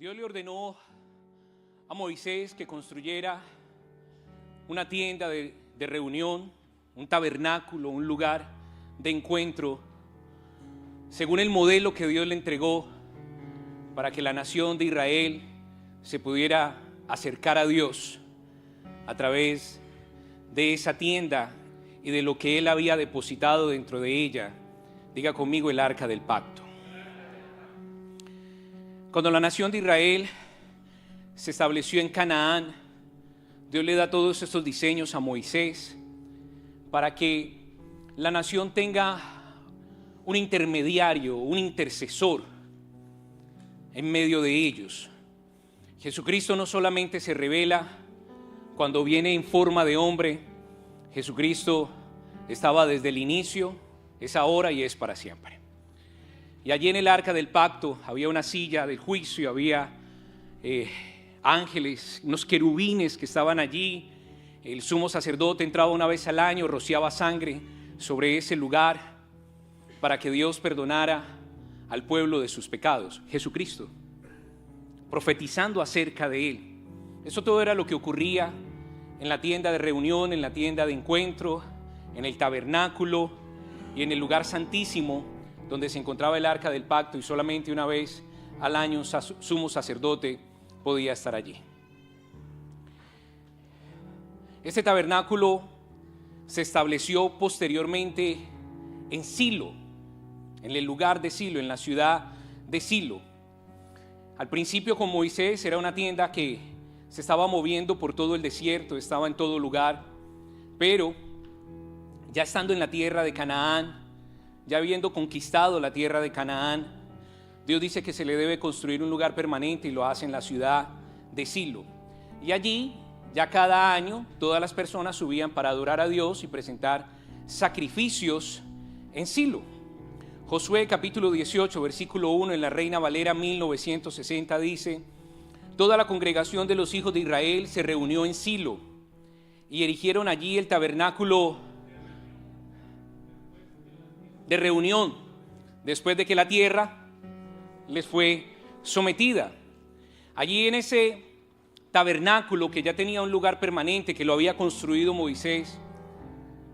Dios le ordenó a Moisés que construyera una tienda de reunión, un tabernáculo, un lugar de encuentro, según el modelo que Dios le entregó para que la nación de Israel se pudiera acercar a Dios a través de esa tienda y de lo que Él había depositado dentro de ella. Diga conmigo: el arca del pacto. Cuando la nación de Israel se estableció en Canaán, Dios le da todos estos diseños a Moisés para que la nación tenga un intermediario, un intercesor en medio de ellos. Jesucristo no solamente se revela cuando viene en forma de hombre. Jesucristo estaba desde el inicio, es ahora y es para siempre. Y allí en el arca del pacto había una silla del juicio, había ángeles, unos querubines que estaban allí. El sumo sacerdote entraba una vez al año, rociaba sangre sobre ese lugar para que Dios perdonara al pueblo de sus pecados. Jesucristo, profetizando acerca de Él. Eso todo era lo que ocurría en la tienda de reunión, en la tienda de encuentro, en el tabernáculo y en el lugar santísimo donde se encontraba el arca del pacto, y solamente una vez al año un sumo sacerdote podía estar allí. Este tabernáculo se estableció posteriormente en Silo, en el lugar de Silo, en la ciudad de Silo. Al principio, con Moisés, era una tienda que se estaba moviendo por todo el desierto, estaba en todo lugar, pero ya estando en la tierra de Canaán, ya habiendo conquistado la tierra de Canaán, Dios dice que se le debe construir un lugar permanente, y lo hace en la ciudad de Silo. Y allí, ya cada año, todas las personas subían para adorar a Dios y presentar sacrificios en Silo. Josué capítulo 18, versículo 1, en la Reina Valera 1960 dice: toda la congregación de los hijos de Israel se reunió en Silo y erigieron allí el tabernáculo de reunión, después de que la tierra les fue sometida. Allí en ese tabernáculo, que ya tenía un lugar permanente, que lo había construido Moisés,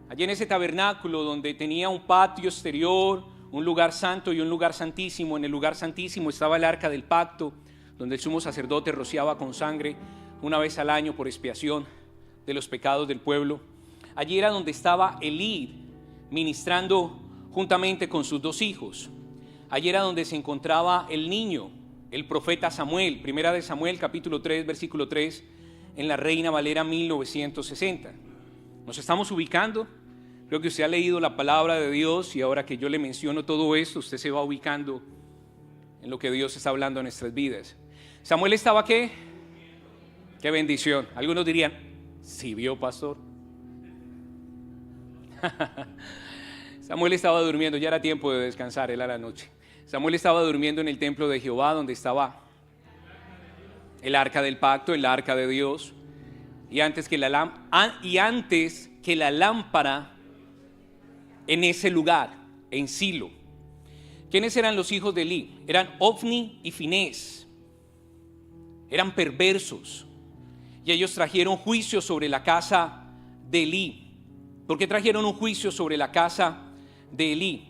allí en ese tabernáculo donde tenía un patio exterior, un lugar santo y un lugar santísimo, en el lugar santísimo estaba el arca del pacto, donde el sumo sacerdote rociaba con sangre una vez al año por expiación de los pecados del pueblo. Allí era donde estaba Elí ministrando juntamente con sus dos hijos. Allí era donde se encontraba el niño, el profeta Samuel. Primera de Samuel capítulo 3 versículo 3 en la Reina Valera 1960. ¿Nos estamos ubicando? Creo que usted ha leído la palabra de Dios, y ahora que yo le menciono todo esto, usted se va ubicando en lo que Dios está hablando en nuestras vidas. ¿Samuel estaba qué? ¡Qué bendición! Algunos dirían: ¿sí vio, pastor? Samuel estaba durmiendo, ya era tiempo de descansar, era la noche. Samuel estaba durmiendo en el templo de Jehová, donde estaba el arca del pacto, el arca de Dios, y antes que la lámpara en ese lugar, en Silo. ¿Quiénes eran los hijos de Elí? Eran Ofni y Finés. Eran perversos, y ellos trajeron juicio sobre la casa de Elí. ¿Por qué trajeron un juicio sobre la casa de Elí?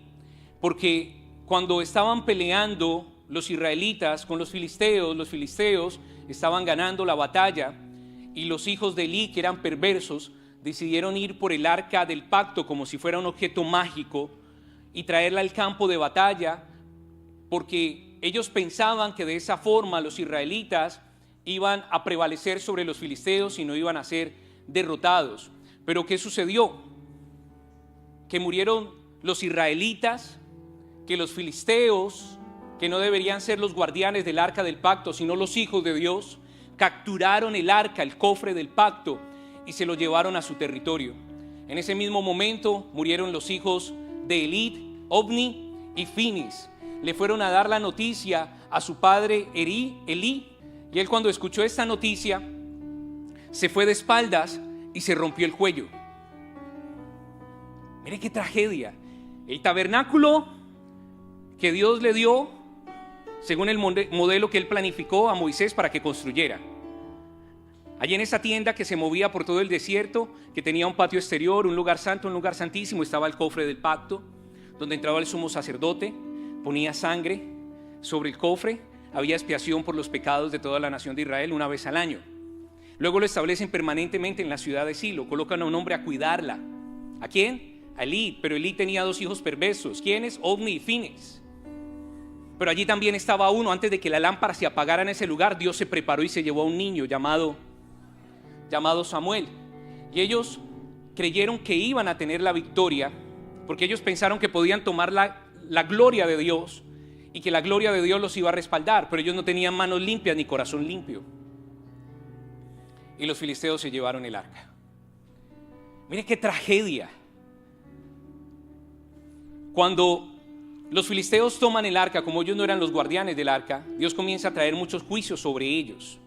Porque cuando estaban peleando los israelitas con los filisteos estaban ganando la batalla, y los hijos de Elí, que eran perversos, decidieron ir por el arca del pacto como si fuera un objeto mágico y traerla al campo de batalla, porque ellos pensaban que de esa forma los israelitas iban a prevalecer sobre los filisteos y no iban a ser derrotados. Pero ¿qué sucedió? Que murieron los israelitas, que los filisteos, que no deberían ser los guardianes del arca del pacto, sino los hijos de Dios, capturaron el arca, el cofre del pacto, y se lo llevaron a su territorio. En ese mismo momento murieron los hijos de Elí, Ofni y Finés. Le fueron a dar la noticia a su padre Elí, y él, cuando escuchó esta noticia, se fue de espaldas y se rompió el cuello. Mire qué tragedia. El tabernáculo que Dios le dio según el modelo que él planificó a Moisés para que construyera. Allí en esa tienda que se movía por todo el desierto, que tenía un patio exterior, un lugar santo, un lugar santísimo, estaba el cofre del pacto, donde entraba el sumo sacerdote, ponía sangre sobre el cofre, había expiación por los pecados de toda la nación de Israel una vez al año. Luego lo establecen permanentemente en la ciudad de Silo, colocan a un hombre a cuidarla. ¿A quién? A Elí, pero Elí tenía 2 hijos perversos. ¿Quiénes? Ofni y Finees. Pero allí también estaba uno. Antes de que la lámpara se apagara en ese lugar, Dios se preparó y se llevó a un niño llamado Samuel. Y ellos creyeron que iban a tener la victoria, porque ellos pensaron que podían tomar la gloria de Dios y que la gloria de Dios los iba a respaldar, pero ellos no tenían manos limpias ni corazón limpio. Y los filisteos se llevaron el arca. Mire qué tragedia. Cuando los filisteos toman el arca, como ellos no eran los guardianes del arca, Dios comienza a traer muchos juicios sobre ellos.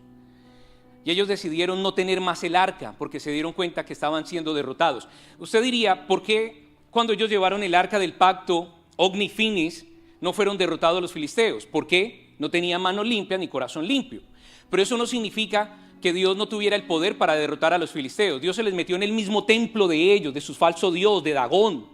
Y ellos decidieron no tener más el arca porque se dieron cuenta que estaban siendo derrotados. Usted diría, ¿por qué cuando ellos llevaron el arca del pacto, Ofni y Finees, no fueron derrotados los filisteos? ¿Por qué? No tenían manos limpias ni corazón limpio. Pero eso no significa que Dios no tuviera el poder para derrotar a los filisteos. Dios se les metió en el mismo templo de ellos, de su falso dios, de Dagón,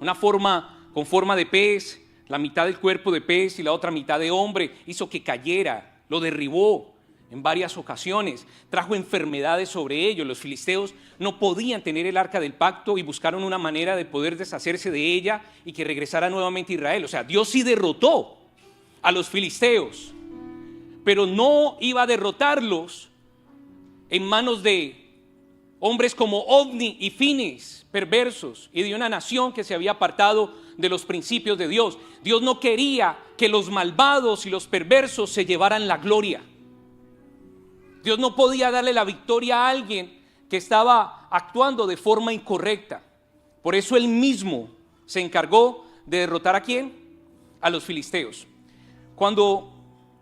una forma con forma de pez, la mitad del cuerpo de pez y la otra mitad de hombre, hizo que cayera, lo derribó en varias ocasiones, trajo enfermedades sobre ellos. Los filisteos no podían tener el arca del pacto y buscaron una manera de poder deshacerse de ella y que regresara nuevamente a Israel. O sea, Dios sí derrotó a los filisteos, pero no iba a derrotarlos en manos de hombres como Ofni y Finees, perversos, y de una nación que se había apartado de los principios de Dios. Dios no quería que los malvados y los perversos se llevaran la gloria. Dios no podía darle la victoria a alguien que estaba actuando de forma incorrecta. Por eso él mismo se encargó de derrotar ¿a quién? A los filisteos. Cuando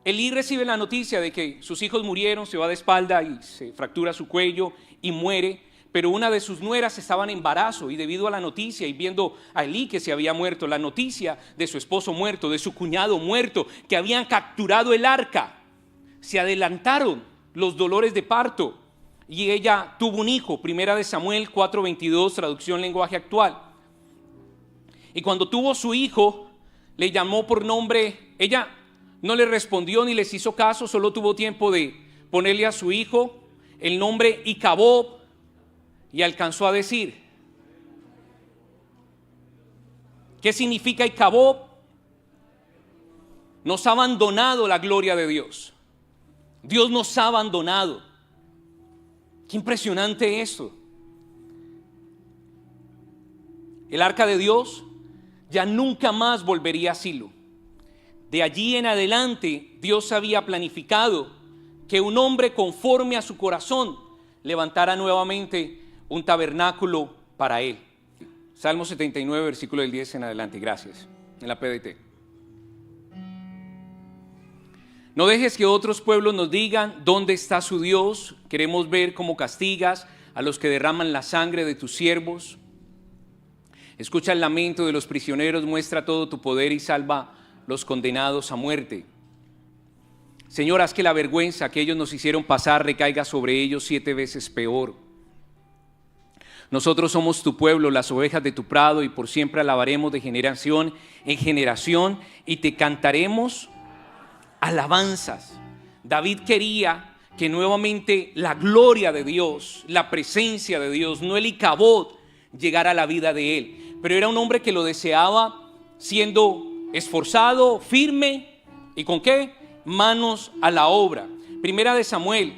Elí recibe la noticia de que sus hijos murieron, se va de espalda y se fractura su cuello y muere, pero una de sus nueras estaba en embarazo, y debido a la noticia y viendo a Elí que se había muerto, la noticia de su esposo muerto, de su cuñado muerto, que habían capturado el arca, se adelantaron los dolores de parto y ella tuvo un hijo. Primera de Samuel 4:22, traducción lenguaje actual. Y cuando tuvo su hijo, le llamó por nombre. Ella no le respondió ni les hizo caso, solo tuvo tiempo de ponerle a su hijo el nombre Icabob, y alcanzó a decir. ¿Qué significa Icabob? Nos ha abandonado la gloria de Dios. Dios nos ha abandonado. Qué impresionante esto. El arca de Dios ya nunca más volvería a Silo. De allí en adelante, Dios había planificado que un hombre conforme a su corazón levantara nuevamente un tabernáculo para él. Salmo 79, versículo del 10 en adelante. Gracias. En la PDT. No dejes que otros pueblos nos digan dónde está su Dios. Queremos ver cómo castigas a los que derraman la sangre de tus siervos. Escucha el lamento de los prisioneros, muestra todo tu poder y salva los condenados a muerte. Señor, haz que la vergüenza que ellos nos hicieron pasar recaiga sobre ellos 7 veces peor. Nosotros somos tu pueblo, las ovejas de tu prado, y por siempre alabaremos de generación en generación y te cantaremos alabanzas. David quería que nuevamente la gloria de Dios, la presencia de Dios, no el Icabod, llegara a la vida de él. Pero era un hombre que lo deseaba siendo esforzado, firme, ¿y con qué? Manos a la obra. Primera de Samuel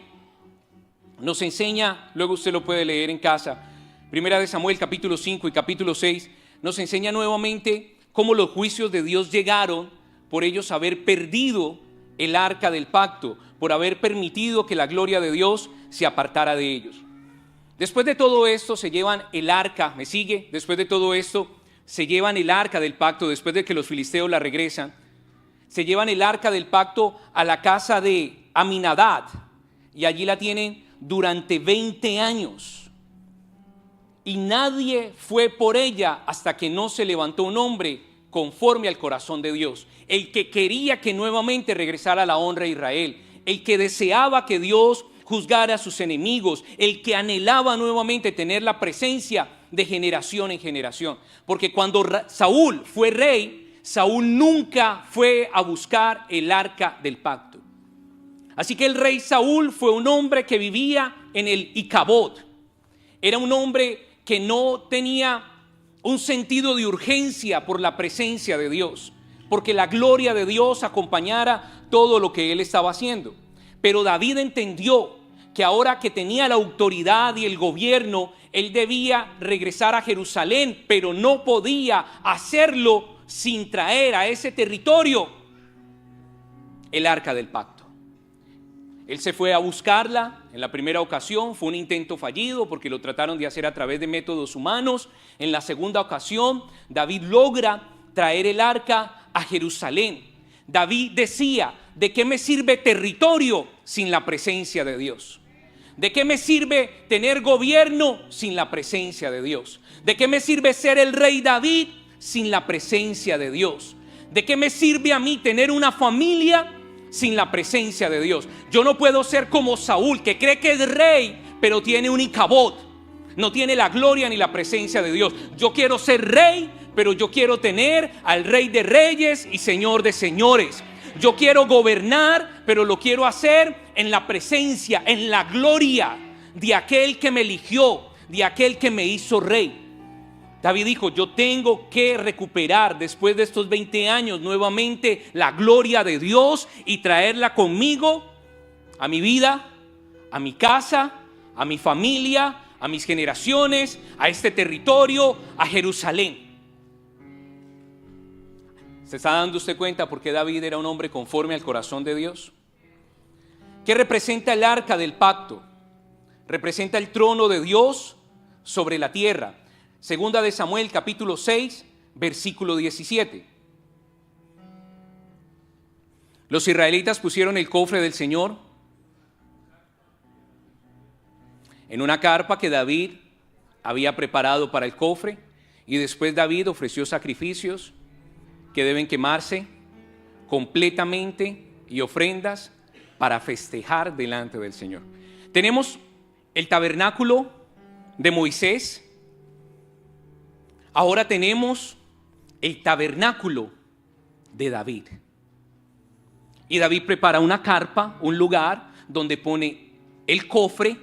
nos enseña, luego usted lo puede leer en casa, Primera de Samuel capítulo 5 y capítulo 6, nos enseña nuevamente cómo los juicios de Dios llegaron por ellos haber perdido el arca del pacto, por haber permitido que la gloria de Dios se apartara de ellos. Después de todo esto se llevan el arca, ¿me sigue? Después de todo esto se llevan el arca del pacto, después de que los filisteos la regresan, se llevan el arca del pacto a la casa de Aminadab y allí la tienen durante 20 años. Y nadie fue por ella hasta que no se levantó un hombre conforme al corazón de Dios, el que quería que nuevamente regresara la honra a Israel, el que deseaba que Dios juzgara a sus enemigos, el que anhelaba nuevamente tener la presencia de generación en generación. Porque cuando Saúl fue rey, Saúl nunca fue a buscar el arca del pacto. Así que el rey Saúl fue un hombre que vivía en el Icabod. Era un hombre que no tenía un sentido de urgencia por la presencia de Dios, porque la gloria de Dios acompañara todo lo que él estaba haciendo. Pero David entendió que ahora que tenía la autoridad y el gobierno, él debía regresar a Jerusalén, pero no podía hacerlo sin traer a ese territorio el arca del pacto. Él se fue a buscarla. En la primera ocasión fue un intento fallido porque lo trataron de hacer a través de métodos humanos. En la segunda ocasión, David logra traer el arca a Jerusalén. David decía: ¿de qué me sirve territorio sin la presencia de Dios? ¿De qué me sirve tener gobierno sin la presencia de Dios? ¿De qué me sirve ser el rey David sin la presencia de Dios? ¿De qué me sirve a mí tener una familia sin la presencia de Dios? Yo no puedo ser como Saúl, que cree que es rey, pero tiene un Icabod. No tiene la gloria ni la presencia de Dios. Yo quiero ser rey, pero yo quiero tener al Rey de Reyes y Señor de Señores. Yo quiero gobernar, pero lo quiero hacer en la presencia, en la gloria de aquel que me eligió, de aquel que me hizo rey. David dijo: yo tengo que recuperar después de estos 20 años nuevamente la gloria de Dios y traerla conmigo a mi vida, a mi casa, a mi familia, a mis generaciones, a este territorio, a Jerusalén. ¿Se está dando usted cuenta por qué David era un hombre conforme al corazón de Dios? ¿Qué representa el arca del pacto? Representa el trono de Dios sobre la tierra. Segunda de Samuel, capítulo 6, versículo 17. Los israelitas pusieron el cofre del Señor en una carpa que David había preparado para el cofre, y después David ofreció sacrificios que deben quemarse completamente y ofrendas para festejar delante del Señor. Tenemos el tabernáculo de Moisés. Ahora tenemos el tabernáculo de David. Y David prepara una carpa, un lugar donde pone el cofre,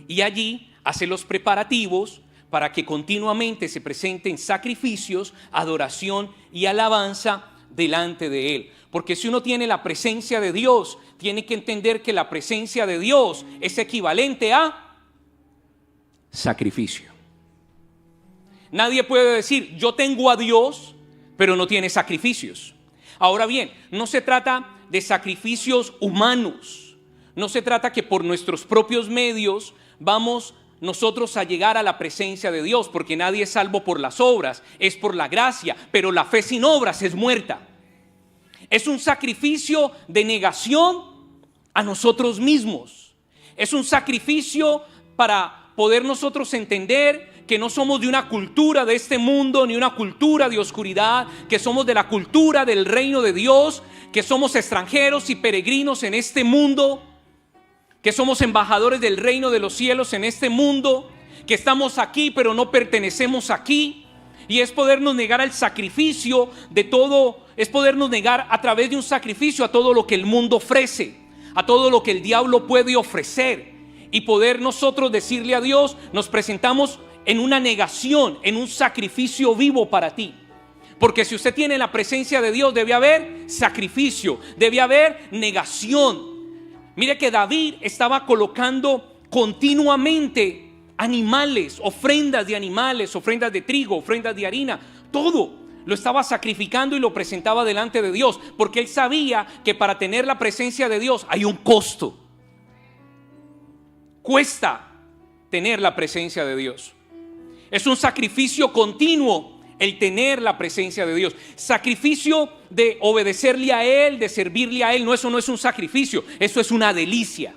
y allí hace los preparativos para que continuamente se presenten sacrificios, adoración y alabanza delante de él. Porque si uno tiene la presencia de Dios, tiene que entender que la presencia de Dios es equivalente a sacrificio. Nadie puede decir: yo tengo a Dios, pero no tiene sacrificios. Ahora bien, no se trata de sacrificios humanos. No se trata que por nuestros propios medios vamos nosotros a llegar a la presencia de Dios, porque nadie es salvo por las obras, es por la gracia. Pero la fe sin obras es muerta. Es un sacrificio de negación a nosotros mismos. Es un sacrificio para poder nosotros entender que no somos de una cultura de este mundo, ni una cultura de oscuridad, que somos de la cultura del reino de Dios, que somos extranjeros y peregrinos en este mundo, que somos embajadores del reino de los cielos en este mundo, que estamos aquí pero no pertenecemos aquí. Y es podernos negar al sacrificio de todo, es podernos negar a través de un sacrificio a todo lo que el mundo ofrece, a todo lo que el diablo puede ofrecer, y poder nosotros decirle a Dios: nos presentamos en una negación, en un sacrificio vivo para ti. Porque si usted tiene la presencia de Dios, debe haber sacrificio, debe haber negación. Mire que David estaba colocando continuamente animales, ofrendas de animales, ofrendas de trigo, ofrendas de harina, todo lo estaba sacrificando y lo presentaba delante de Dios, porque él sabía que para tener la presencia de Dios hay un costo. Cuesta tener la presencia de Dios. Es un sacrificio continuo el tener la presencia de Dios. Sacrificio de obedecerle a Él, de servirle a Él. No, eso no es un sacrificio, eso es una delicia.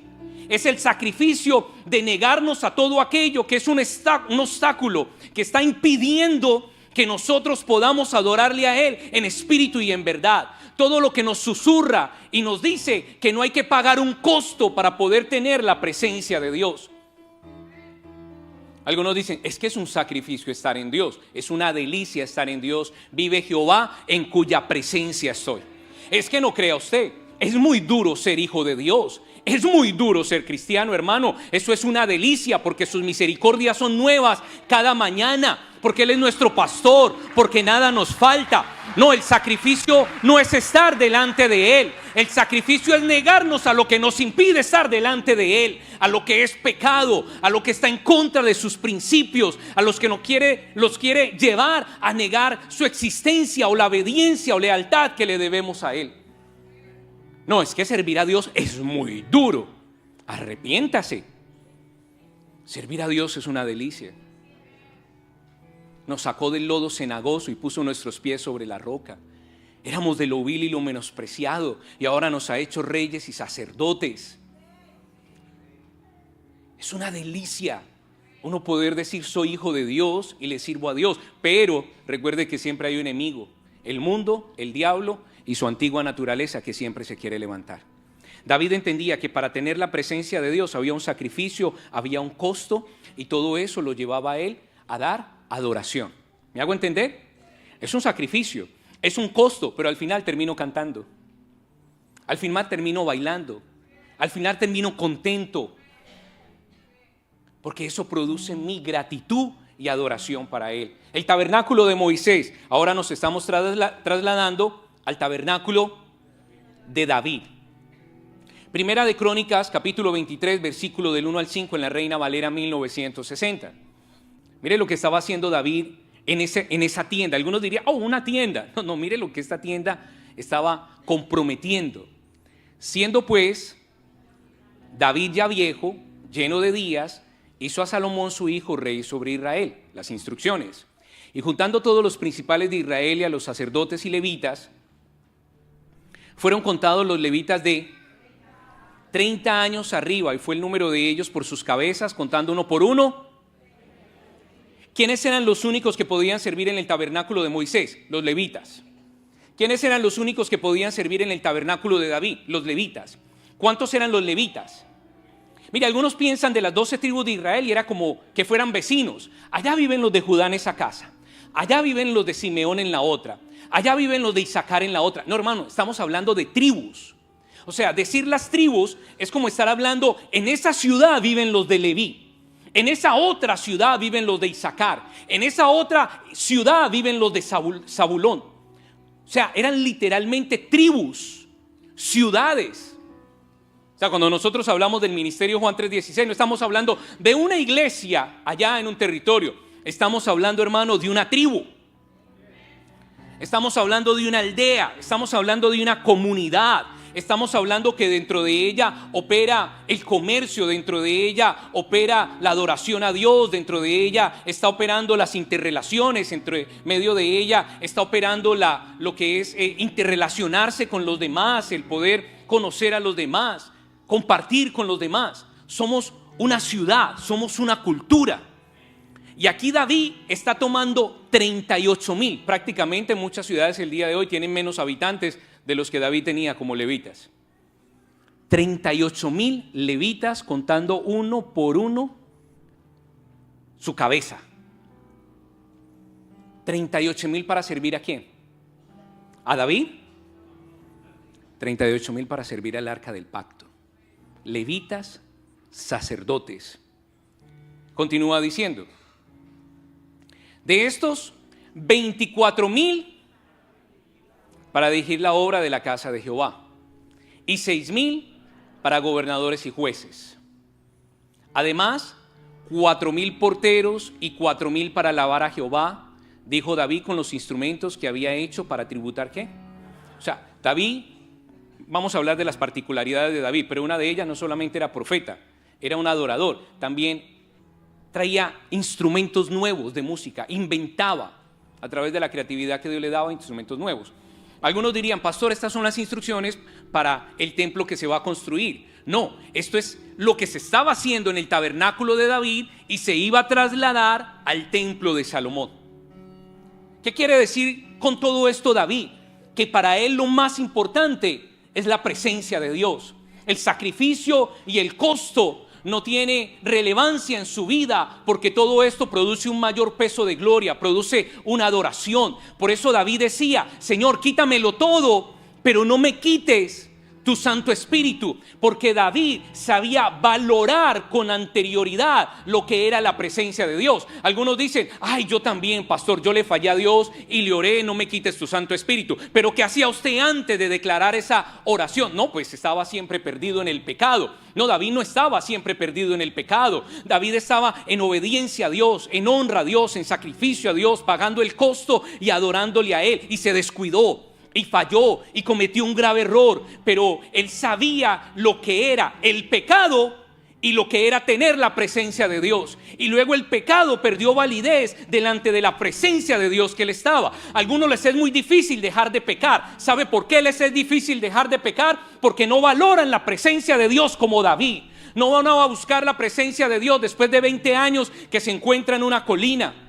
Es el sacrificio de negarnos a todo aquello que es un obstáculo que está impidiendo que nosotros podamos adorarle a Él en espíritu y en verdad. Todo lo que nos susurra y nos dice que no hay que pagar un costo para poder tener la presencia de Dios. Algunos dicen, es que es un sacrificio estar en Dios, es una delicia estar en Dios. Vive Jehová en cuya presencia estoy. Es que no crea usted, es muy duro ser hijo de Dios. Es muy duro ser cristiano, hermano. Eso es una delicia porque sus misericordias son nuevas cada mañana, porque Él es nuestro pastor, porque nada nos falta. No, el sacrificio no es estar delante de Él. El sacrificio es negarnos a lo que nos impide estar delante de Él, a lo que es pecado, a lo que está en contra de sus principios, a los que los quiere llevar a negar su existencia o la obediencia o lealtad que le debemos a Él. No, es que servir a Dios es muy duro. Arrepiéntase. Servir a Dios es una delicia. Nos sacó del lodo cenagoso y puso nuestros pies sobre la roca. Éramos de lo vil y lo menospreciado, y ahora nos ha hecho reyes y sacerdotes. Es una delicia uno poder decir soy hijo de Dios y le sirvo a Dios. Pero recuerde que siempre hay un enemigo: el mundo, el diablo y su antigua naturaleza que siempre se quiere levantar. David entendía que para tener la presencia de Dios había un sacrificio, había un costo, y todo eso lo llevaba a él a dar adoración. ¿Me hago entender? Es un sacrificio, es un costo, pero al final termino cantando. Al final termino bailando. Al final termino contento. Porque eso produce en mí gratitud y adoración para Él. El tabernáculo de Moisés, ahora nos estamos trasladando al tabernáculo de David. Primera de Crónicas, capítulo 23, versículo del 1 al 5 en la Reina Valera 1960. Mire lo que estaba haciendo David en esa tienda. Algunos dirían, oh, una tienda. No, mire lo que esta tienda estaba comprometiendo. Siendo pues David ya viejo, lleno de días, hizo a Salomón su hijo rey sobre Israel. Las instrucciones. Y juntando todos los principales de Israel y a los sacerdotes y levitas, fueron contados los levitas de 30 años arriba, y fue el número de ellos por sus cabezas, contando uno por uno. ¿Quiénes eran los únicos que podían servir en el tabernáculo de Moisés? Los levitas. ¿Quiénes eran los únicos que podían servir en el tabernáculo de David? Los levitas. ¿Cuántos eran los levitas? Mire, algunos piensan de las 12 tribus de Israel y era como que fueran vecinos. Allá viven los de Judá en esa casa. Allá viven los de Simeón en la otra. Allá viven los de Isaacar en la otra. No, hermano, estamos hablando de tribus. O sea, decir las tribus es como estar hablando, en esa ciudad viven los de Leví. En esa otra ciudad viven los de Isaacar. En esa otra ciudad viven los de Zabulón. O sea, eran literalmente tribus, ciudades. O sea, cuando nosotros hablamos del ministerio Juan 3:16, no estamos hablando de una iglesia allá en un territorio. Estamos hablando, hermano, de una tribu. Estamos hablando de una aldea. Estamos hablando de una comunidad. Estamos hablando que dentro de ella opera el comercio, dentro de ella opera la adoración a Dios, dentro de ella está operando las interrelaciones, entre medio de ella está operando lo que es interrelacionarse con los demás, el poder conocer a los demás, compartir con los demás. Somos una ciudad, somos una cultura. Y aquí David está tomando 38,000. Prácticamente muchas ciudades el día de hoy tienen menos habitantes de los que David tenía como levitas. 38,000 levitas, contando uno por uno su cabeza. 38,000 para servir ¿a quién? ¿A David? 38,000 para servir al arca del pacto. Levitas, sacerdotes. Continúa diciendo: de estos 24,000 para dirigir la obra de la casa de Jehová, y 6,000 para gobernadores y jueces. Además, 4,000 porteros y 4,000 para alabar a Jehová, dijo David, con los instrumentos que había hecho para tributar ¿qué? O sea, David, vamos a hablar de las particularidades de David, pero una de ellas no solamente era profeta, era un adorador, también traía instrumentos nuevos de música, inventaba a través de la creatividad que Dios le daba instrumentos nuevos. Algunos dirían, pastor, estas son las instrucciones para el templo que se va a construir. No, esto es lo que se estaba haciendo en el tabernáculo de David y se iba a trasladar al templo de Salomón. ¿Qué quiere decir con todo esto David? Que para él lo más importante es la presencia de Dios. El sacrificio y el costo no tiene relevancia en su vida, porque todo esto produce un mayor peso de gloria, produce una adoración. Por eso David decía: Señor, quítamelo todo, pero no me quites tu Santo Espíritu, porque David sabía valorar con anterioridad lo que era la presencia de Dios. Algunos dicen: ay, yo también, pastor, yo le fallé a Dios y le oré, no me quites tu Santo Espíritu. Pero ¿qué hacía usted antes de declarar esa oración? No, pues estaba siempre perdido en el pecado. No, David no estaba siempre perdido en el pecado. David estaba en obediencia a Dios, en honra a Dios, en sacrificio a Dios, pagando el costo y adorándole a Él, y se descuidó y falló y cometió un grave error, pero él sabía lo que era el pecado y lo que era tener la presencia de Dios. Y luego el pecado perdió validez delante de la presencia de Dios que él estaba. A algunos les es muy difícil dejar de pecar. ¿Sabe por qué les es difícil dejar de pecar? Porque no valoran la presencia de Dios como David. No van a buscar la presencia de Dios después de 20 años que se encuentra en una colina.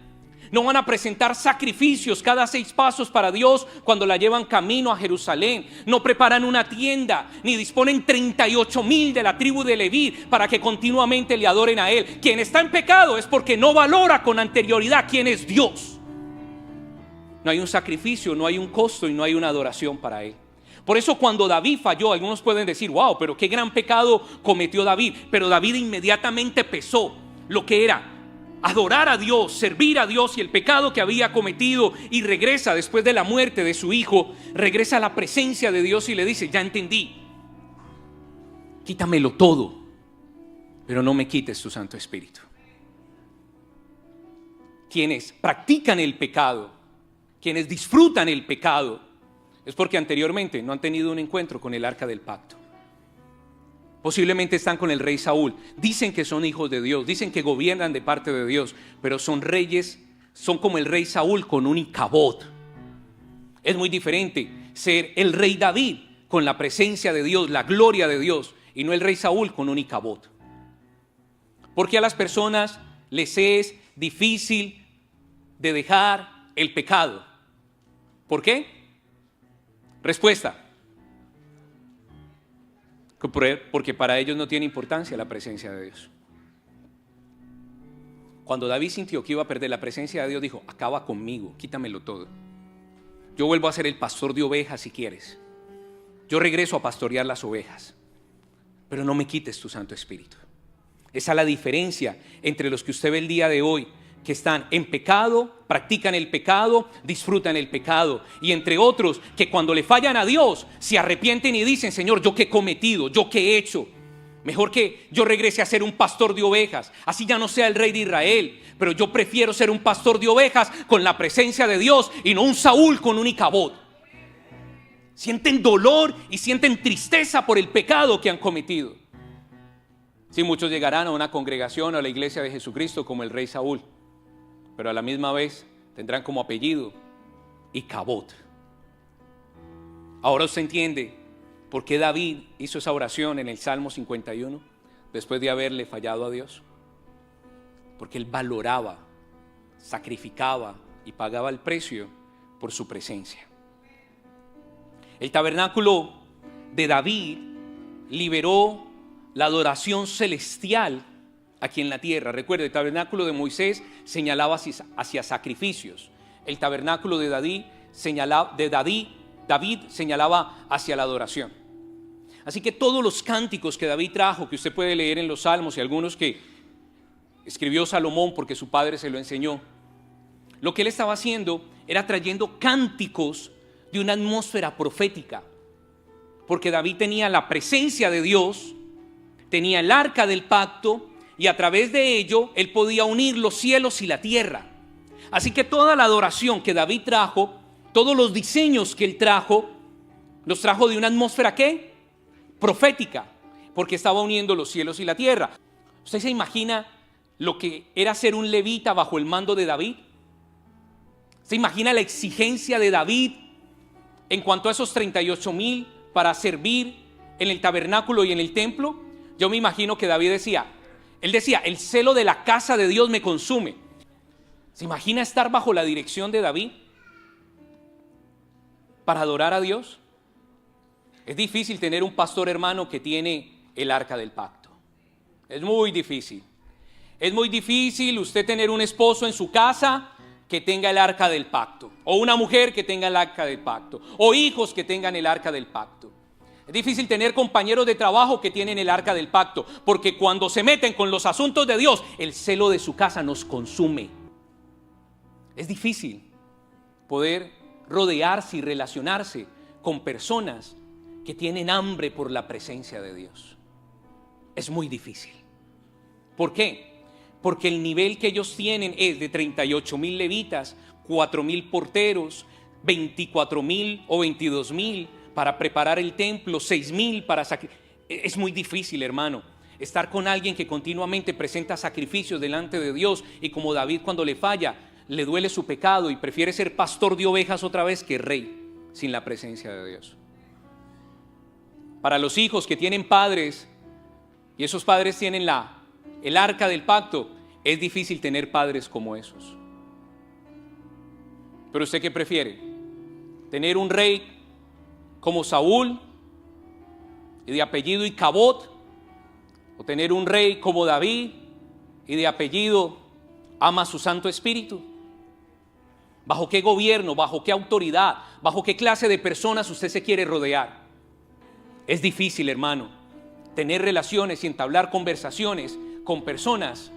No van a presentar sacrificios cada 6 pasos para Dios cuando la llevan camino a Jerusalén. No preparan una tienda, ni disponen 38,000 de la tribu de Leví para que continuamente le adoren a Él. Quien está en pecado es porque no valora con anterioridad quién es Dios. No hay un sacrificio, no hay un costo y no hay una adoración para Él. Por eso cuando David falló, algunos pueden decir: wow, pero qué gran pecado cometió David. Pero David inmediatamente pesó lo que era adorar a Dios, servir a Dios y el pecado que había cometido, y regresa después de la muerte de su hijo, regresa a la presencia de Dios y le dice: ya entendí, quítamelo todo, pero no me quites tu Santo Espíritu. Quienes practican el pecado, quienes disfrutan el pecado, es porque anteriormente no han tenido un encuentro con el arca del pacto. Posiblemente están con el rey Saúl. Dicen que son hijos de Dios, dicen que gobiernan de parte de Dios, pero son reyes, son como el rey Saúl con un icabod. Es muy diferente ser el rey David con la presencia de Dios, la gloria de Dios, y no el rey Saúl con un icabod. Porque a las personas les es difícil de dejar el pecado. ¿Por qué? Respuesta: porque para ellos no tiene importancia la presencia de Dios. Cuando David sintió que iba a perder la presencia de Dios, dijo: acaba conmigo, quítamelo todo. Yo vuelvo a ser el pastor de ovejas si quieres. Yo regreso a pastorear las ovejas, pero no me quites tu Santo Espíritu. Esa es la diferencia entre los que usted ve el día de hoy, que están en pecado, practican el pecado, disfrutan el pecado, y entre otros que cuando le fallan a Dios se arrepienten y dicen: Señor, ¿yo qué he cometido? ¿Yo qué he hecho? Mejor que yo regrese a ser un pastor de ovejas, así ya no sea el rey de Israel, pero yo prefiero ser un pastor de ovejas con la presencia de Dios y no un Saúl con un icabod. Sienten dolor y sienten tristeza por el pecado que han cometido. Sí, muchos llegarán a una congregación, a la iglesia de Jesucristo, como el rey Saúl, pero a la misma vez tendrán como apellido Icabod. Ahora usted entiende por qué David hizo esa oración en el Salmo 51 después de haberle fallado a Dios. Porque él valoraba, sacrificaba y pagaba el precio por su presencia. El tabernáculo de David liberó la adoración celestial aquí en la tierra. Recuerde, el tabernáculo de Moisés señalaba hacia sacrificios. El tabernáculo de David señalaba hacia la adoración. Así que todos los cánticos que David trajo, que usted puede leer en los Salmos y algunos que escribió Salomón porque su padre se lo enseñó, lo que él estaba haciendo era trayendo cánticos de una atmósfera profética. Porque David tenía la presencia de Dios, tenía el arca del pacto, y a través de ello él podía unir los cielos y la tierra. Así que toda la adoración que David trajo, todos los diseños que él trajo, los trajo de una atmósfera ¿qué? Profética, porque estaba uniendo los cielos y la tierra. ¿Usted se imagina lo que era ser un levita bajo el mando de David? ¿Se imagina la exigencia de David en cuanto a esos 38,000 para servir en el tabernáculo y en el templo? Yo me imagino que David decía, el celo de la casa de Dios me consume. ¿Se imagina estar bajo la dirección de David? para adorar a Dios? Es difícil tener un pastor hermano que tiene el arca del pacto. Es muy difícil. Es muy difícil usted tener un esposo en su casa que tenga el arca del pacto, o una mujer que tenga el arca del pacto, o hijos que tengan el arca del pacto. Es difícil tener compañeros de trabajo que tienen el arca del pacto, porque cuando se meten con los asuntos de Dios, el celo de su casa nos consume. Es difícil poder rodearse y relacionarse con personas que tienen hambre por la presencia de Dios. Es muy difícil. ¿Por qué? Porque el nivel que ellos tienen es de 38,000 levitas, 4,000 porteros, 24,000 o 22,000 para preparar el templo, 6,000 para sacrificar. Es muy difícil, hermano, estar con alguien que continuamente presenta sacrificios delante de Dios, y como David, cuando le falla, le duele su pecado y prefiere ser pastor de ovejas otra vez que rey sin la presencia de Dios. Para los hijos que tienen padres y esos padres tienen el arca del pacto, es difícil tener padres como esos. Pero ¿usted qué prefiere? ¿Tener un rey como Saúl y de apellido Icabod, o tener un rey como David y de apellido ama su Santo Espíritu? ¿Bajo qué gobierno, bajo qué autoridad, bajo qué clase de personas usted se quiere rodear? Es difícil, hermano, tener relaciones y entablar conversaciones con personas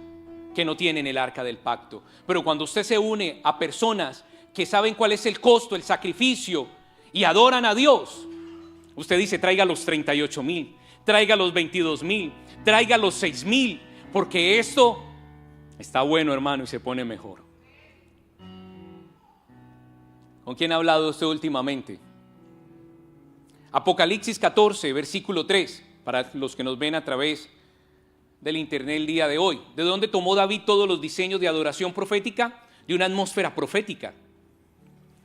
que no tienen el arca del pacto. Pero cuando usted se une a personas que saben cuál es el costo, el sacrificio, y adoran a Dios, usted dice: traiga los 38,000, traiga los 22,000, traiga los 6,000, porque esto está bueno, hermano, y se pone mejor. ¿Con quién ha hablado usted últimamente? Apocalipsis 14, versículo 3, para los que nos ven a través del internet el día de hoy. ¿De dónde tomó David todos los diseños de adoración profética? De una atmósfera profética.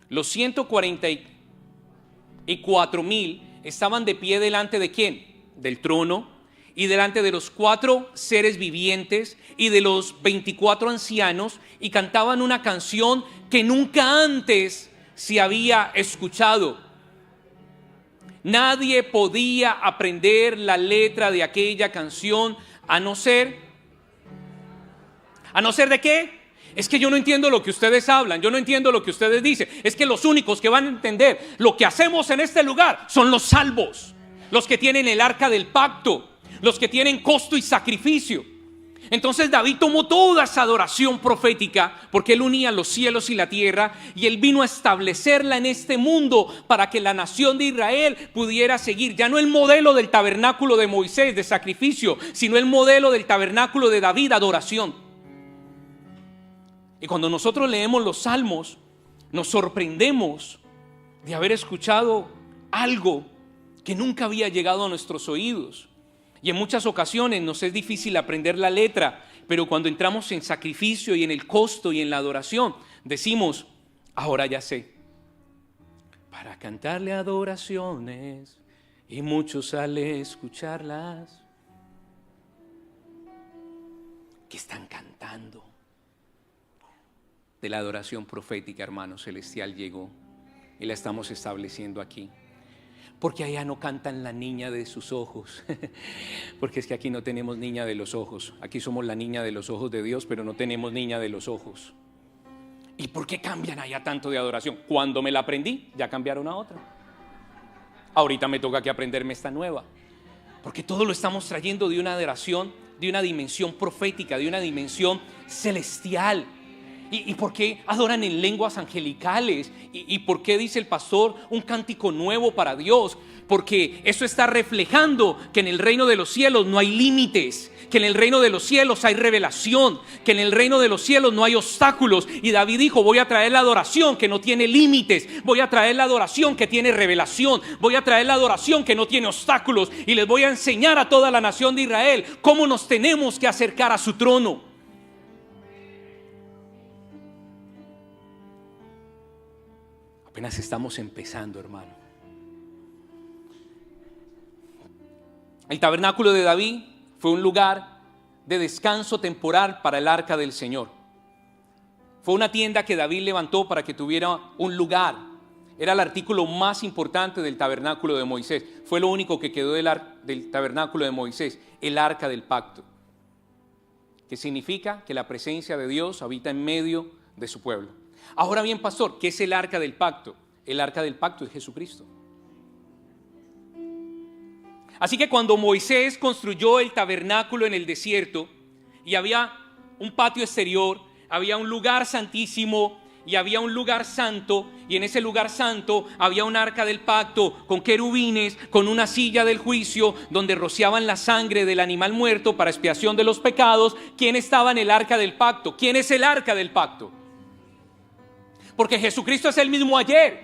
Los 144,000 estaban de pie delante de ¿quién? Del trono, y delante de los 4 seres vivientes y de los 24 ancianos, y cantaban una canción que nunca antes se había escuchado. Nadie podía aprender la letra de aquella canción a no ser ¿de qué? Es que yo no entiendo lo que ustedes hablan, yo no entiendo lo que ustedes dicen. Es que los únicos que van a entender lo que hacemos en este lugar son los salvos, los que tienen el arca del pacto, los que tienen costo y sacrificio. Entonces David tomó toda esa adoración profética, porque él unía los cielos y la tierra, y él vino a establecerla en este mundo para que la nación de Israel pudiera seguir ya no el modelo del tabernáculo de Moisés de sacrificio, sino el modelo del tabernáculo de David, adoración. Y cuando nosotros leemos los salmos, nos sorprendemos de haber escuchado algo que nunca había llegado a nuestros oídos. Y en muchas ocasiones nos es difícil aprender la letra, pero cuando entramos en sacrificio y en el costo y en la adoración, decimos: ahora ya sé. Para cantarle adoraciones, y muchos al escucharlas, ¿qué están cantando? De la adoración profética, hermano celestial, llegó y la estamos estableciendo aquí. Porque allá no cantan la niña de sus ojos, porque es que aquí no tenemos niña de los ojos. Aquí somos la niña de los ojos de Dios, pero no tenemos niña de los ojos. ¿Y por qué cambian allá tanto de adoración? Cuando me la aprendí, ya cambiaron a otra. Ahorita me toca que aprenderme esta nueva, porque todo lo estamos trayendo de una adoración, de una dimensión profética, de una dimensión celestial. ¿Y por qué adoran en lenguas angelicales? ¿Y por qué dice el pastor un cántico nuevo para Dios? Porque eso está reflejando que en el reino de los cielos no hay límites, que en el reino de los cielos hay revelación, que en el reino de los cielos no hay obstáculos. Y David dijo: voy a traer la adoración que no tiene límites, voy a traer la adoración que tiene revelación, voy a traer la adoración que no tiene obstáculos, y les voy a enseñar a toda la nación de Israel cómo nos tenemos que acercar a su trono. Apenas estamos empezando, hermano. El tabernáculo de David fue un lugar de descanso temporal para el arca del Señor. Fue una tienda que David levantó para que tuviera un lugar Era el artículo más importante del tabernáculo de Moisés. Fue lo único que quedó del tabernáculo de Moisés, el arca del pacto, que significa que la presencia de Dios habita en medio de su pueblo. Ahora bien, pastor, ¿qué es el arca del pacto? El arca del pacto es Jesucristo. Así que cuando Moisés construyó el tabernáculo en el desierto y había un patio exterior, había un lugar santísimo y había un lugar santo, y en ese lugar santo había un arca del pacto con querubines, con una silla del juicio donde rociaban la sangre del animal muerto para expiación de los pecados. ¿Quién estaba en el arca del pacto? ¿Quién es el arca del pacto? Porque Jesucristo es el mismo ayer,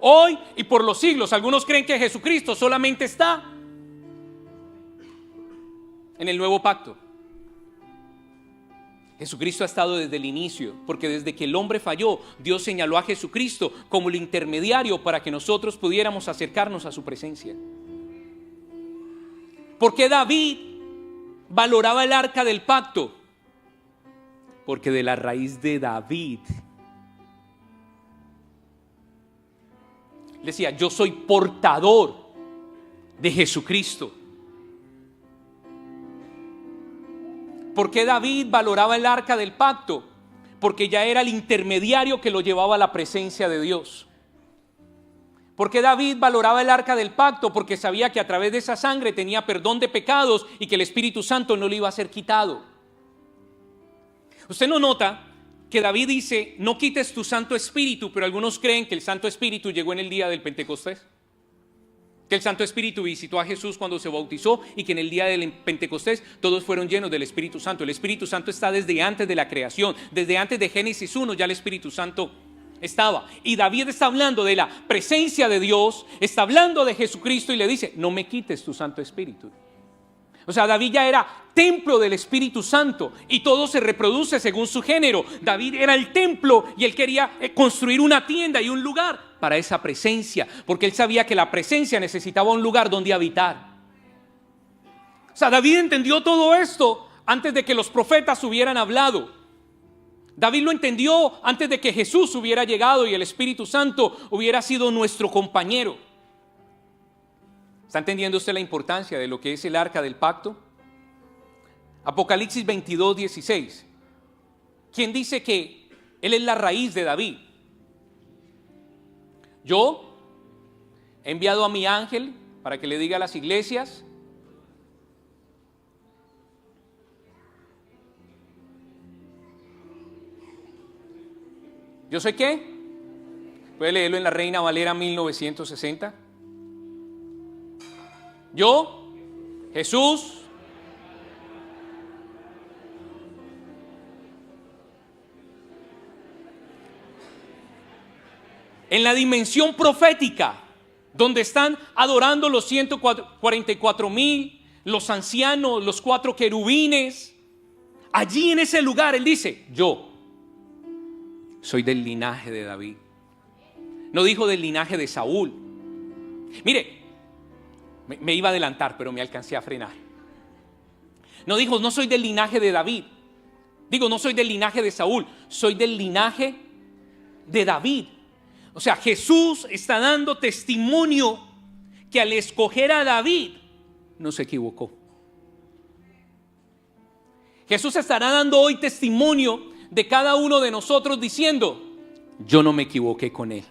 hoy y por los siglos. Algunos creen que Jesucristo solamente está en el nuevo pacto. Jesucristo ha estado desde el inicio, porque desde que el hombre falló, Dios señaló a Jesucristo como el intermediario para que nosotros pudiéramos acercarnos a su presencia. ¿Por qué David valoraba el arca del pacto? Porque de la raíz de David decía: yo soy portador de Jesucristo. ¿Por qué David valoraba el arca del pacto? Porque ya era el intermediario que lo llevaba a la presencia de Dios. ¿Por qué David valoraba el arca del pacto? Porque sabía que a través de esa sangre tenía perdón de pecados y que el Espíritu Santo no le iba a ser quitado. Usted no nota que David dice: no quites tu Santo Espíritu, pero algunos creen que el Santo Espíritu llegó en el día del Pentecostés, que el Santo Espíritu visitó a Jesús cuando se bautizó y que en el día del Pentecostés todos fueron llenos del Espíritu Santo. El Espíritu Santo está desde antes de la creación, desde antes de Génesis 1 ya el Espíritu Santo estaba. Y David está hablando de la presencia de Dios, está hablando de Jesucristo y le dice: no me quites tu Santo Espíritu. O sea, David ya era templo del Espíritu Santo y todo se reproduce según su género. David era el templo y él quería construir una tienda y un lugar para esa presencia, porque él sabía que la presencia necesitaba un lugar donde habitar. O sea, David entendió todo esto antes de que los profetas hubieran hablado. David lo entendió antes de que Jesús hubiera llegado y el Espíritu Santo hubiera sido nuestro compañero. ¿Está entendiendo usted la importancia de lo que es el arca del pacto? Apocalipsis 22:16. ¿Quién dice que él es la raíz de David? Yo he enviado a mi ángel para que le diga a las iglesias. ¿Yo sé qué? Puede leerlo en la Reina Valera 1960. Yo, Jesús, en la dimensión profética, donde están adorando los 144,000, los ancianos, los 4 querubines, allí en ese lugar él dice: yo soy del linaje de David. No dijo del linaje de Saúl. Mire, me iba a adelantar, pero me alcancé a frenar. No dijo: no soy del linaje de David. Digo, no soy del linaje de Saúl, soy del linaje de David. O sea, Jesús está dando testimonio que al escoger a David no se equivocó. Jesús estará dando hoy testimonio de cada uno de nosotros diciendo: yo no me equivoqué con él,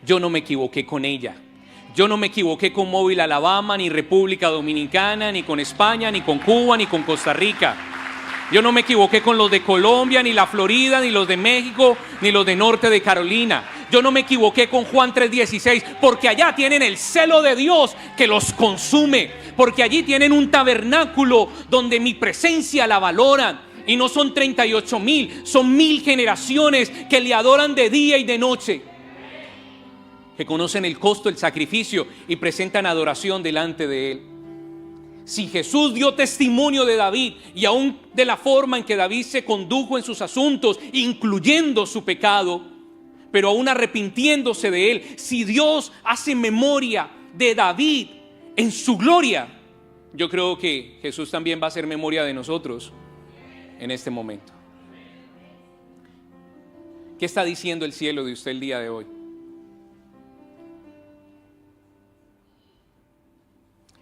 yo no me equivoqué con ella, yo no me equivoqué con Móvil Alabama, ni República Dominicana, ni con España, ni con Cuba, ni con Costa Rica. Yo no me equivoqué con los de Colombia, ni la Florida, ni los de México, ni los de Norte de Carolina. Yo no me equivoqué con Juan 3:16, porque allá tienen el celo de Dios que los consume, porque allí tienen un tabernáculo donde mi presencia la valoran. Y no son 38,000, son 1,000 generaciones que le adoran de día y de noche, que conocen el costo del sacrificio y presentan adoración delante de él. Si Jesús dio testimonio de David y aún de la forma en que David se condujo en sus asuntos, incluyendo su pecado, pero aún arrepintiéndose de él, si Dios hace memoria de David en su gloria, yo creo que Jesús también va a hacer memoria de nosotros en este momento. ¿Qué está diciendo el cielo de usted el día de hoy?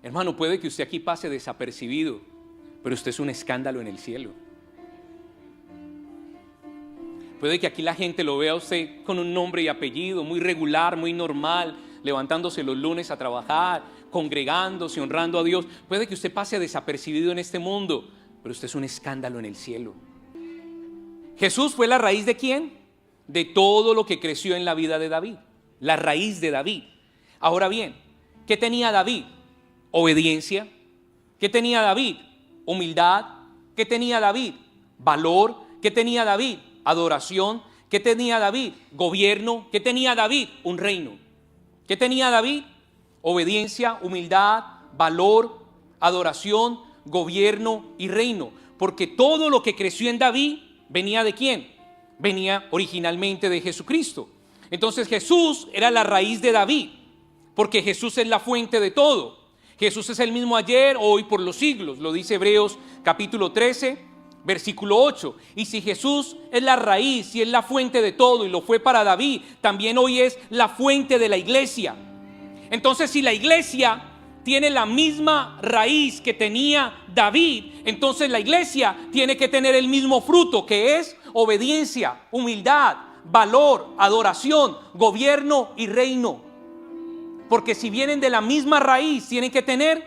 Hermano, puede que usted aquí pase desapercibido, pero usted es un escándalo en el cielo. Puede que aquí la gente lo vea a usted con un nombre y apellido muy regular, muy normal, levantándose los lunes a trabajar, congregándose, honrando a Dios. Puede que usted pase desapercibido en este mundo, pero usted es un escándalo en el cielo. Jesús fue la raíz ¿de quién? De todo lo que creció en la vida de David. La raíz de David. Ahora bien, ¿qué tenía David? Obediencia. ¿Qué tenía David? Humildad. ¿Qué tenía David? Valor. ¿Qué tenía David? Adoración. ¿Qué tenía David? Gobierno. ¿Qué tenía David? Un reino. ¿Qué tenía David? Obediencia, humildad, valor, adoración, gobierno y reino. Porque todo lo que creció en David venía ¿de quién? Venía originalmente de Jesucristo. Entonces Jesús era la raíz de David, porque Jesús es la fuente de todo. Jesús es el mismo ayer, hoy, por los siglos. Lo dice Hebreos capítulo 13, versículo 8. Y si Jesús es la raíz y es la fuente de todo, y lo fue para David, también hoy es la fuente de la iglesia. Entonces, si la iglesia tiene la misma raíz que tenía David, entonces la iglesia tiene que tener el mismo fruto, que es obediencia, humildad, valor, adoración, gobierno y reino. Porque si vienen de la misma raíz, tienen que tener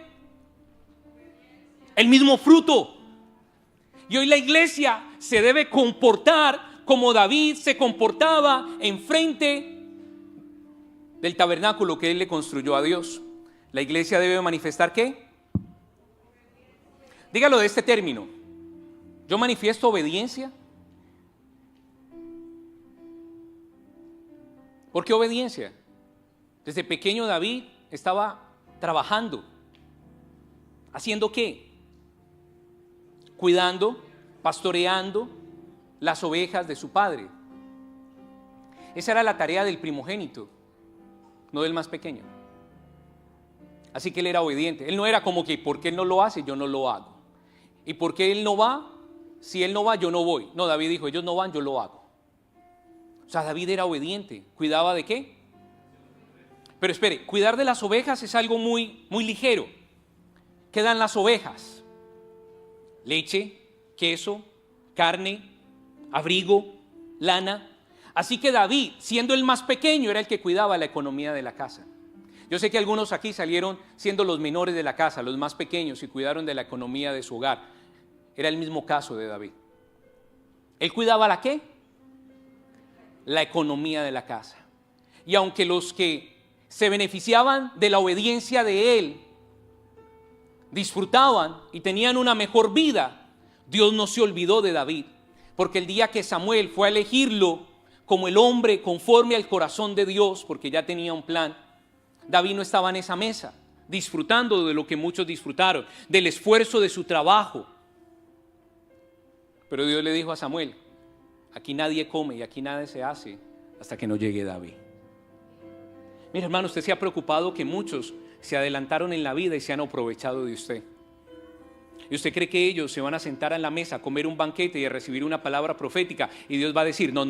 el mismo fruto. Y hoy la iglesia se debe comportar como David se comportaba enfrente del tabernáculo que él le construyó a Dios. La iglesia debe manifestar ¿qué? Dígalo de este término. Yo manifiesto obediencia. ¿Por qué obediencia? Desde pequeño David estaba trabajando. ¿Haciendo qué? Cuidando, pastoreando las ovejas de su padre. Esa era la tarea del primogénito, no del más pequeño. Así que él era obediente. Él no era como que, ¿por qué él no lo hace? Yo no lo hago. ¿Y por qué él no va? Si él no va, yo no voy. No, David dijo, ellos no van, yo lo hago. O sea, David era obediente. ¿Cuidaba de qué? Pero espere, cuidar de las ovejas es algo muy ligero. ¿Qué dan las ovejas? Leche, queso, carne, abrigo, lana. Así que David, siendo el más pequeño, era el que cuidaba la economía de la casa. Yo sé que algunos aquí salieron siendo los menores de la casa, los más pequeños, y cuidaron de la economía de su hogar. Era el mismo caso de David. Él cuidaba ¿la qué? La economía de la casa. Y aunque los que se beneficiaban de la obediencia de él disfrutaban y tenían una mejor vida, Dios no se olvidó de David, porque el día que Samuel fue a elegirlo como el hombre conforme al corazón de Dios, porque ya tenía un plan, David no estaba en esa mesa disfrutando de lo que muchos disfrutaron, del esfuerzo de su trabajo. Pero Dios le dijo a Samuel, aquí nadie come y aquí nada se hace hasta que no llegue David. Mira, hermano, usted se ha preocupado que muchos se adelantaron en la vida y se han aprovechado de usted. Y usted cree que ellos se van a sentar en la mesa a comer un banquete y a recibir una palabra profética y Dios va a decir, no,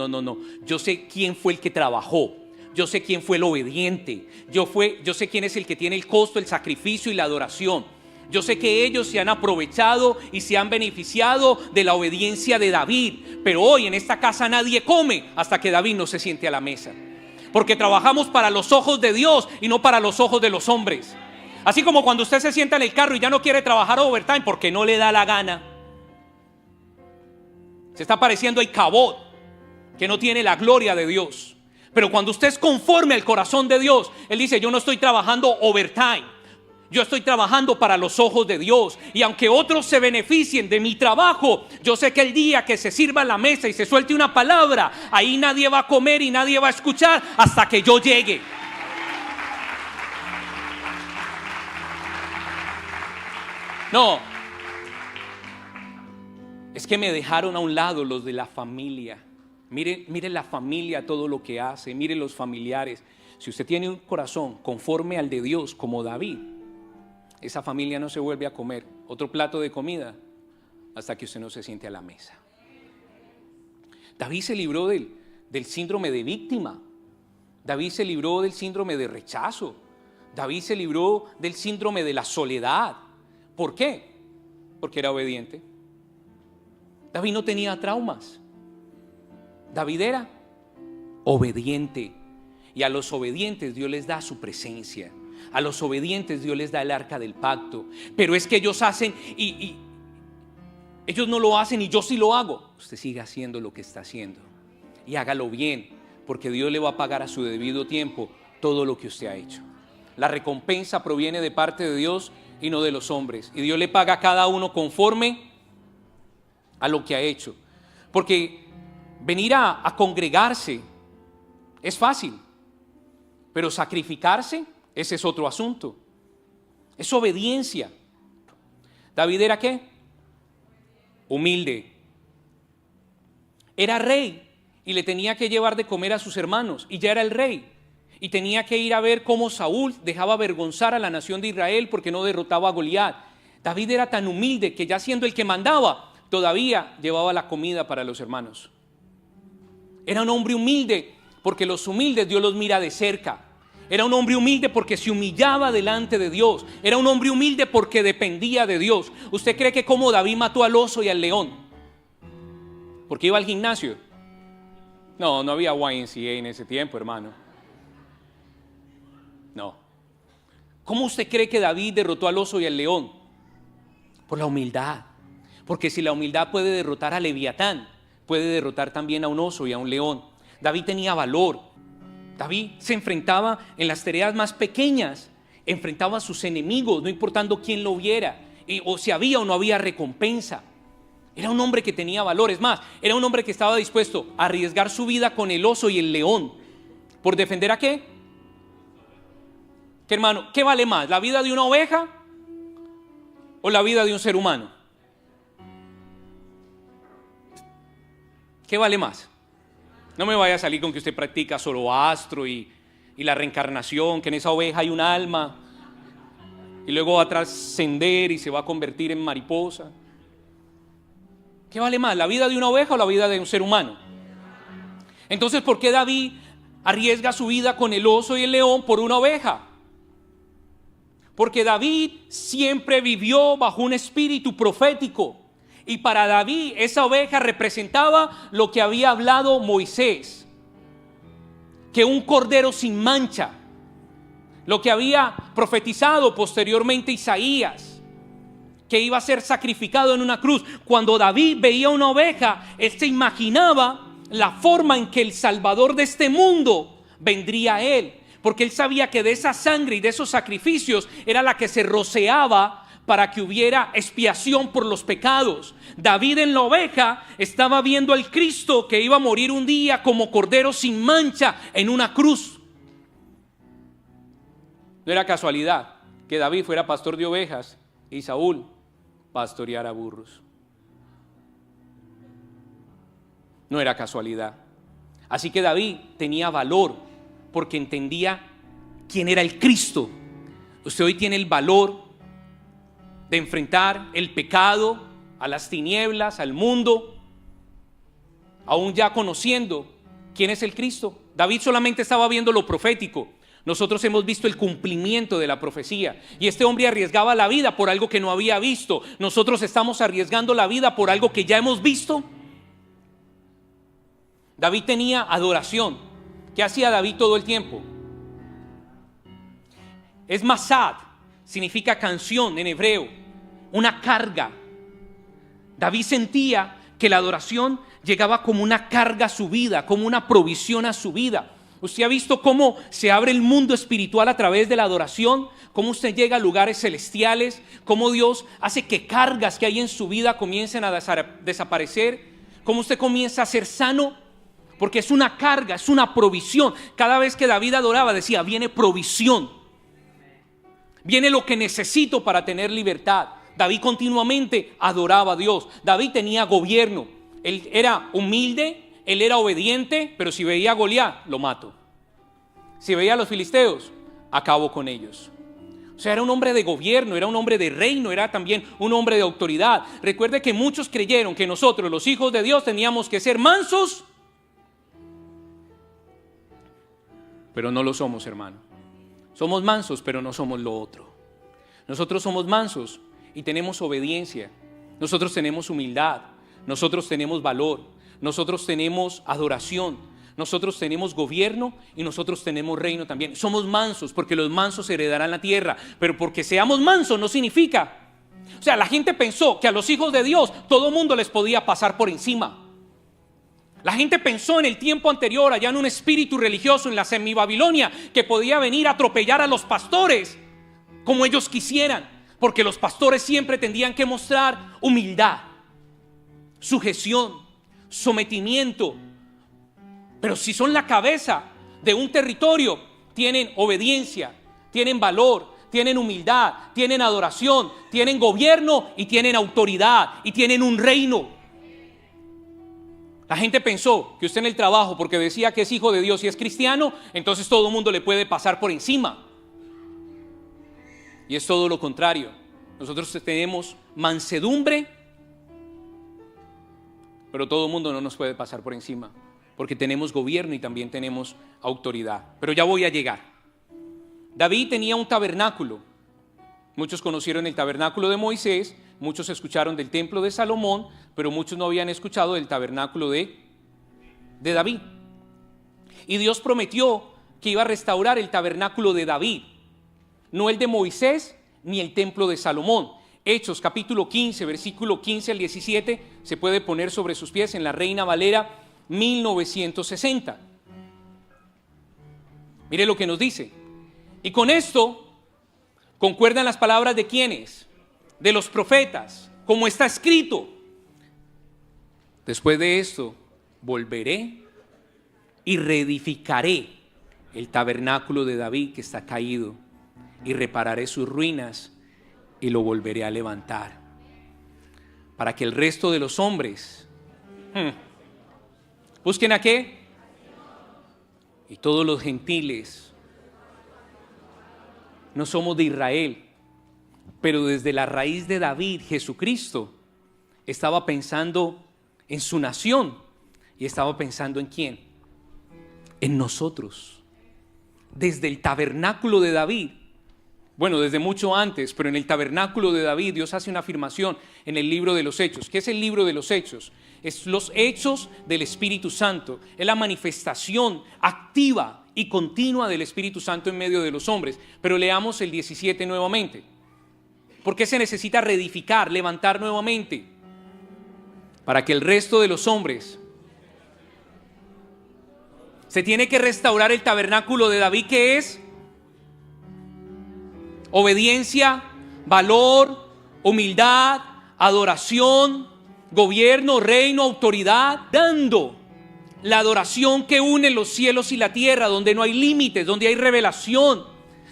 yo sé quién fue el que trabajó, yo sé quién fue el obediente, yo sé quién es el que tiene el costo, el sacrificio y la adoración. Yo sé que ellos se han aprovechado y se han beneficiado de la obediencia de David, pero hoy en esta casa nadie come hasta que David no se siente a la mesa. Porque trabajamos para los ojos de Dios y no para los ojos de los hombres. Así como cuando usted se sienta en el carro y ya no quiere trabajar overtime porque no le da la gana. Se está pareciendo a Icabod, que no tiene la gloria de Dios. Pero cuando usted es conforme al corazón de Dios, Él dice, yo no estoy trabajando overtime. Yo estoy trabajando para los ojos de Dios. Y aunque otros se beneficien de mi trabajo, yo sé que el día que se sirva la mesa y se suelte una palabra, ahí nadie va a comer y nadie va a escuchar hasta que yo llegue. No, es que me dejaron a un lado los de la familia. Mire la familia, todo lo que hace. Mire los familiares. Si usted tiene un corazón conforme al de Dios, como David, esa familia no se vuelve a comer otro plato de comida hasta que usted no se siente a la mesa. David se libró del síndrome de víctima. David se libró del síndrome de rechazo. David se libró del síndrome de la soledad. ¿Por qué? Porque era obediente. David no tenía traumas. David era obediente. Y a los obedientes Dios les da su presencia. A los obedientes Dios les da el arca del pacto. Pero es que ellos hacen y ellos no lo hacen y yo sí lo hago. Usted siga haciendo lo que está haciendo y hágalo bien, porque Dios le va a pagar a su debido tiempo todo lo que usted ha hecho. La recompensa proviene de parte de Dios y no de los hombres. Y Dios le paga a cada uno conforme a lo que ha hecho. Porque venir a congregarse es fácil, pero sacrificarse, ese es otro asunto. Es obediencia. ¿David era qué? Humilde. Era rey y le tenía que llevar de comer a sus hermanos y ya era el rey. Y tenía que ir a ver cómo Saúl dejaba avergonzar a la nación de Israel porque no derrotaba a Goliat. David era tan humilde que ya siendo el que mandaba, todavía llevaba la comida para los hermanos. Era un hombre humilde porque los humildes Dios los mira de cerca. Era un hombre humilde porque se humillaba delante de Dios. Era un hombre humilde porque dependía de Dios. ¿Usted cree que como David mató al oso y al león? ¿Porque iba al gimnasio? No, no había YMCA en ese tiempo, hermano. No. ¿Cómo usted cree que David derrotó al oso y al león? Por la humildad. Porque si la humildad puede derrotar a Leviatán, puede derrotar también a un oso y a un león. David tenía valor. David se enfrentaba en las tareas más pequeñas, enfrentaba a sus enemigos, no importando quién lo viera, o si había o no había recompensa. Era un hombre que tenía valor. Es más, era un hombre que estaba dispuesto a arriesgar su vida con el oso y el león. ¿Por defender a qué? ¿Qué, hermano? ¿Qué vale más? ¿La vida de una oveja o la vida de un ser humano? ¿Qué vale más? No me vaya a salir con que usted practica Zoroastro y la reencarnación, que en esa oveja hay un alma y luego va a trascender y se va a convertir en mariposa. ¿Qué vale más? ¿La vida de una oveja o la vida de un ser humano? Entonces, ¿por qué David arriesga su vida con el oso y el león por una oveja? Porque David siempre vivió bajo un espíritu profético. Y para David esa oveja representaba lo que había hablado Moisés. Que un cordero sin mancha. Lo que había profetizado posteriormente Isaías. Que iba a ser sacrificado en una cruz. Cuando David veía una oveja, él se imaginaba la forma en que el Salvador de este mundo vendría a él. Porque él sabía que de esa sangre y de esos sacrificios era la que se rociaba para que hubiera expiación por los pecados. David en la oveja estaba viendo al Cristo que iba a morir un día como cordero sin mancha en una cruz. No era casualidad que David fuera pastor de ovejas y Saúl pastoreara burros. No era casualidad. Así que David tenía valor porque entendía quién era el Cristo. Usted hoy tiene el valor de enfrentar el pecado, a las tinieblas, al mundo, aún ya conociendo quién es el Cristo. David solamente estaba viendo lo profético. Nosotros hemos visto el cumplimiento de la profecía. Y este hombre arriesgaba la vida por algo que no había visto. Nosotros estamos arriesgando la vida por algo que ya hemos visto. David tenía adoración. ¿Qué hacía David todo el tiempo? Es masad, significa canción en hebreo, una carga. David sentía que la adoración llegaba como una carga a su vida, como una provisión a su vida. Usted ha visto cómo se abre el mundo espiritual a través de la adoración, cómo usted llega a lugares celestiales, cómo Dios hace que cargas que hay en su vida comiencen a desaparecer, cómo usted comienza a ser sano. Porque es una carga, es una provisión. Cada vez que David adoraba decía, viene provisión. Viene lo que necesito para tener libertad. David continuamente adoraba a Dios. David tenía gobierno. Él era humilde, él era obediente, pero si veía a Goliat, lo mato. Si veía a los filisteos, acabo con ellos. O sea, era un hombre de gobierno, era un hombre de reino, era también un hombre de autoridad. Recuerde que muchos creyeron que nosotros, los hijos de Dios, teníamos que ser mansos, pero no lo somos, hermano. Somos mansos, pero no somos lo otro. Nosotros somos mansos y tenemos obediencia. Nosotros tenemos humildad. Nosotros tenemos valor. Nosotros tenemos adoración. Nosotros tenemos gobierno y nosotros tenemos reino también. Somos mansos porque los mansos heredarán la tierra. Pero porque seamos mansos no significa. O sea, la gente pensó que a los hijos de Dios todo mundo les podía pasar por encima. La gente pensó en el tiempo anterior, allá en un espíritu religioso en la semi-Babilonia, que podía venir a atropellar a los pastores como ellos quisieran, porque los pastores siempre tendrían que mostrar humildad, sujeción, sometimiento. Pero si son la cabeza de un territorio, tienen obediencia, tienen valor, tienen humildad, tienen adoración, tienen gobierno y tienen autoridad y tienen un reino. La gente pensó que usted en el trabajo, porque decía que es hijo de Dios y es cristiano, entonces todo el mundo le puede pasar por encima. Y es todo lo contrario. Nosotros tenemos mansedumbre, pero todo el mundo no nos puede pasar por encima, porque tenemos gobierno y también tenemos autoridad. Pero ya voy a llegar. David tenía un tabernáculo. Muchos conocieron el tabernáculo de Moisés, muchos escucharon del templo de Salomón, pero muchos no habían escuchado del tabernáculo de David. Y Dios prometió que iba a restaurar el tabernáculo de David, no el de Moisés ni el templo de Salomón. Hechos capítulo 15, versículo 15 al 17, se puede poner sobre sus pies en la Reina Valera 1960. Mire lo que nos dice. Y con esto concuerdan las palabras de ¿quiénes? De los profetas, como está escrito. Después de esto, volveré y reedificaré el tabernáculo de David que está caído, y repararé sus ruinas y lo volveré a levantar, para que el resto de los hombres busquen a qué, y todos los gentiles. No somos de Israel, pero desde la raíz de David, Jesucristo estaba pensando en su nación y estaba pensando en quién, en nosotros. Desde el tabernáculo de David, bueno, desde mucho antes, pero en el tabernáculo de David Dios hace una afirmación en el libro de los Hechos. ¿Qué es el libro de los Hechos? Es los hechos del Espíritu Santo, es la manifestación activa y continua del Espíritu Santo en medio de los hombres. Pero leamos el 17 nuevamente. ¿Por qué se necesita reedificar, levantar nuevamente? Para que el resto de los hombres, se tiene que restaurar el tabernáculo de David, que es obediencia, valor, humildad, adoración, gobierno, reino, autoridad, dando la adoración que une los cielos y la tierra, donde no hay límites, donde hay revelación,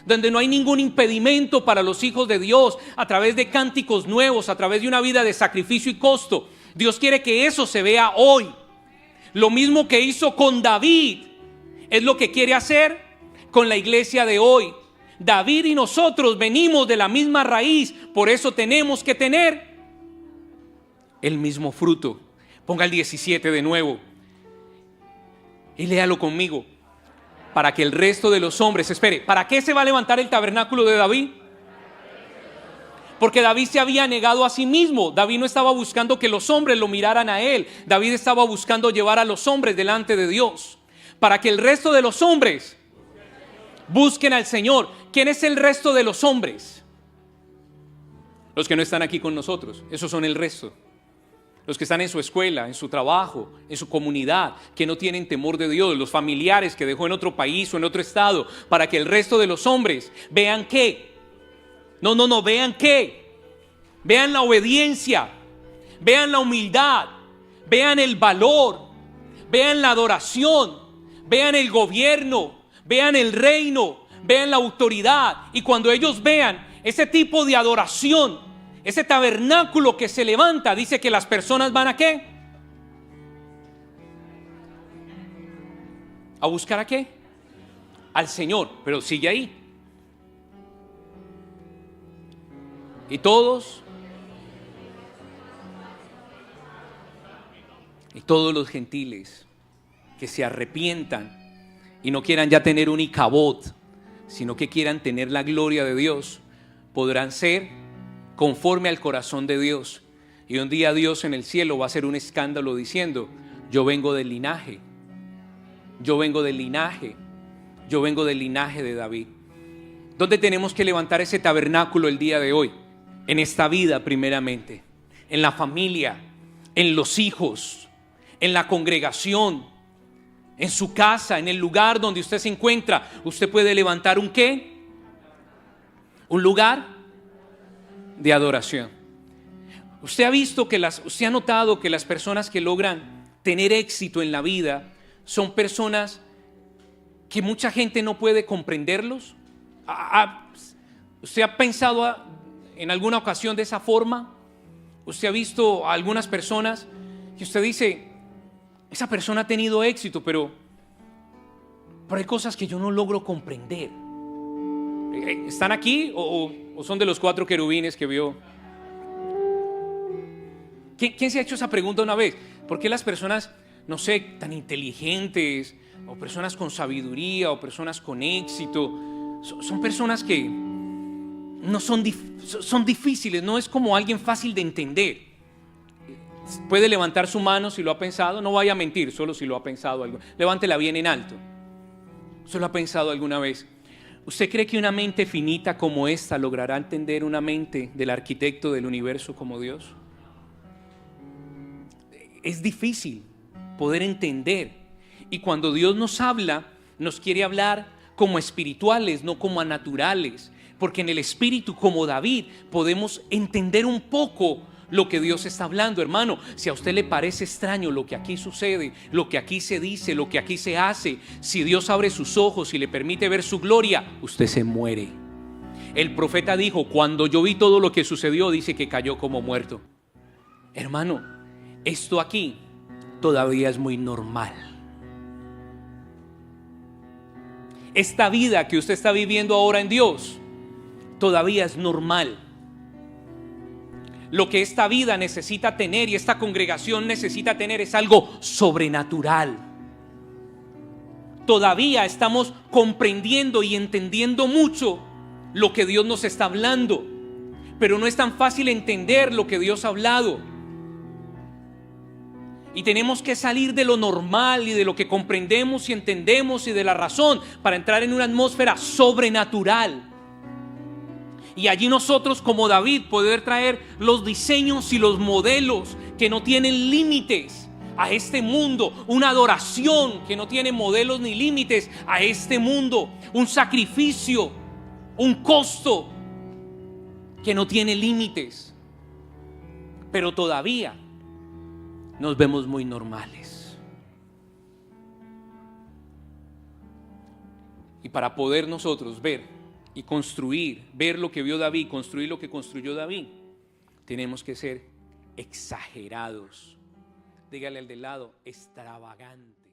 donde no hay ningún impedimento para los hijos de Dios, a través de cánticos nuevos, a través de una vida de sacrificio y costo. Dios quiere que eso se vea hoy. Lo mismo que hizo con David es lo que quiere hacer con la iglesia de hoy. David y nosotros venimos de la misma raíz, por eso tenemos que tener el mismo fruto. Ponga el 17 de nuevo y léalo conmigo. Para que el resto de los hombres, espere, ¿para qué se va a levantar el tabernáculo de David? Porque David se había negado a sí mismo. David no estaba buscando que los hombres lo miraran a él. David estaba buscando llevar a los hombres delante de Dios. Para que el resto de los hombres busquen al Señor. ¿Quién es el resto de los hombres? Los que no están aquí con nosotros. Esos son el resto. Los que están en su escuela, en su trabajo, en su comunidad, que no tienen temor de Dios, los familiares que dejó en otro país o en otro estado, para que el resto de los hombres vean qué. Vean qué. Vean la obediencia, vean la humildad, vean el valor, vean la adoración, vean el gobierno, vean el reino, vean la autoridad. Y cuando ellos vean ese tipo de adoración, ese tabernáculo que se levanta, dice que las personas van ¿a qué? ¿A buscar a qué? Al Señor, pero sigue ahí. Y todos los gentiles que se arrepientan y no quieran ya tener un Icabod sino que quieran tener la gloria de Dios, podrán ser conforme al corazón de Dios. Y un día Dios en el cielo va a hacer un escándalo diciendo: yo vengo del linaje, yo vengo del linaje, yo vengo del linaje de David. ¿Dónde tenemos que levantar ese tabernáculo el día de hoy? En esta vida primeramente, en la familia, en los hijos, en la congregación, en su casa, en el lugar donde usted se encuentra. Usted puede levantar ¿un qué? Un lugar de adoración. Usted ha visto que usted ha notado que las personas que logran tener éxito en la vida son personas que mucha gente no puede comprenderlos. ¿Usted ha pensado en alguna ocasión de esa forma? ¿Usted ha visto a algunas personas que usted dice: esa persona ha tenido éxito, pero hay cosas que yo no logro comprender? ¿Están aquí o son de los 4 querubines que vio? ¿Quién se ha hecho esa pregunta una vez? ¿Por qué las personas, no sé, tan inteligentes, o personas con sabiduría, o personas con éxito, son personas que no son difíciles? No es como alguien fácil de entender. Puede levantar su mano si lo ha pensado. No vaya a mentir, solo si lo ha pensado. Levántela bien en alto. ¿Se lo ha pensado alguna vez? ¿Usted cree que una mente finita como esta logrará entender una mente del arquitecto del universo como Dios? Es difícil poder entender. Y cuando Dios nos habla, nos quiere hablar como espirituales, no como naturales. Porque en el espíritu, como David, podemos entender un poco lo que Dios está hablando. Hermano, si a usted le parece extraño lo que aquí sucede, lo que aquí se dice, lo que aquí se hace, si Dios abre sus ojos y le permite ver su gloria, usted se muere. El profeta dijo: cuando yo vi todo lo que sucedió, dice que cayó como muerto. Hermano, esto aquí todavía es muy normal. Esta vida que usted está viviendo ahora en Dios todavía es normal. Lo que esta vida necesita tener y esta congregación necesita tener es algo sobrenatural. Todavía estamos comprendiendo y entendiendo mucho lo que Dios nos está hablando, pero no es tan fácil entender lo que Dios ha hablado. Y tenemos que salir de lo normal y de lo que comprendemos y entendemos y de la razón para entrar en una atmósfera sobrenatural. Y allí nosotros, como David, poder traer los diseños y los modelos que no tienen límites a este mundo. Una adoración que no tiene modelos ni límites a este mundo. Un sacrificio, un costo que no tiene límites. Pero todavía nos vemos muy normales. Y para poder nosotros ver y construir, ver lo que vio David, construir lo que construyó David, tenemos que ser exagerados. Dígale al de lado: extravagante.